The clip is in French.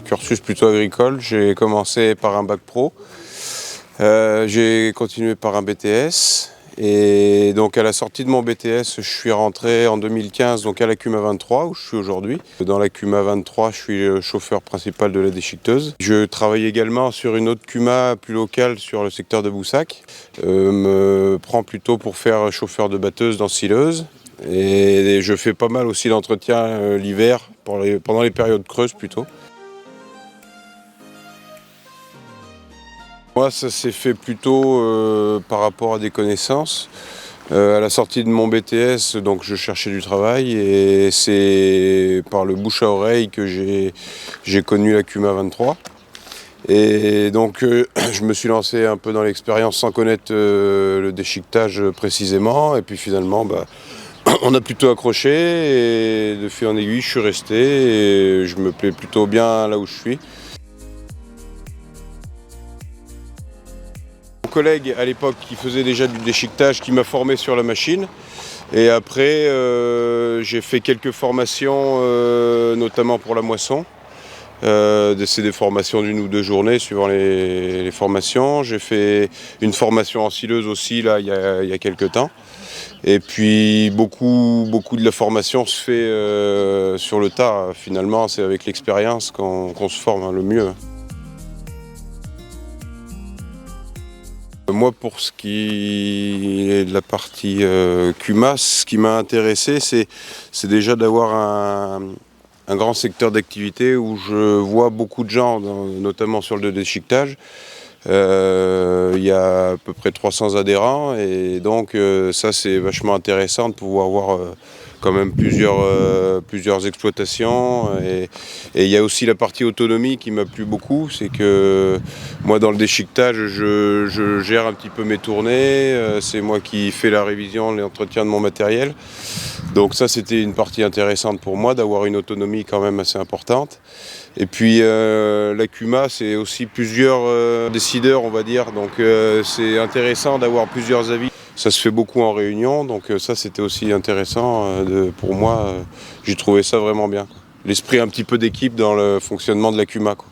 cursus plutôt agricole. J'ai commencé par un bac pro, j'ai continué par un BTS et donc à la sortie de mon BTS, je suis rentré en 2015 donc à la CUMA 23 où je suis aujourd'hui. Dans la CUMA 23, je suis le chauffeur principal de la déchiqueteuse. Je travaille également sur une autre CUMA plus locale sur le secteur de Boussac. Me prend plutôt pour faire chauffeur de batteuse dans sileuse. Et je fais pas mal aussi d'entretien l'hiver, pendant les périodes creuses plutôt. Moi, ça s'est fait plutôt par rapport à des connaissances. À la sortie de mon BTS, donc je cherchais du travail et c'est par le bouche à oreille que j'ai connu la CUMA 23. Et donc je me suis lancé un peu dans l'expérience sans connaître le déchiquetage précisément. Et puis finalement, on a plutôt accroché et de fil en aiguille, je suis resté et je me plais plutôt bien là où je suis. Mon collègue à l'époque qui faisait déjà du déchiquetage, qui m'a formé sur la machine. Et après, j'ai fait quelques formations, notamment pour la moisson. C'est des formations d'1 ou 2 journées suivant les formations. J'ai fait une formation en sileuse aussi là, il y a quelques temps. Et puis beaucoup de la formation se fait sur le tas. Finalement, c'est avec l'expérience qu'on se forme le mieux. Moi, pour ce qui est de la partie CUMA, ce qui m'a intéressé, c'est déjà d'avoir un grand secteur d'activité où je vois beaucoup de gens, notamment sur le déchiquetage. Il y a à peu près 300 adhérents et donc ça c'est vachement intéressant de pouvoir voir quand même plusieurs exploitations et il y a aussi la partie autonomie qui m'a plu beaucoup, c'est que moi dans le déchiquetage je gère un petit peu mes tournées, c'est moi qui fais la révision, l'entretien de mon matériel. Donc ça c'était une partie intéressante pour moi d'avoir une autonomie quand même assez importante. Et puis la CUMA c'est aussi plusieurs décideurs on va dire, donc c'est intéressant d'avoir plusieurs avis. Ça se fait beaucoup en réunion, donc ça c'était aussi intéressant pour moi, j'ai trouvé ça vraiment bien. L'esprit un petit peu d'équipe dans le fonctionnement de la CUMA, quoi.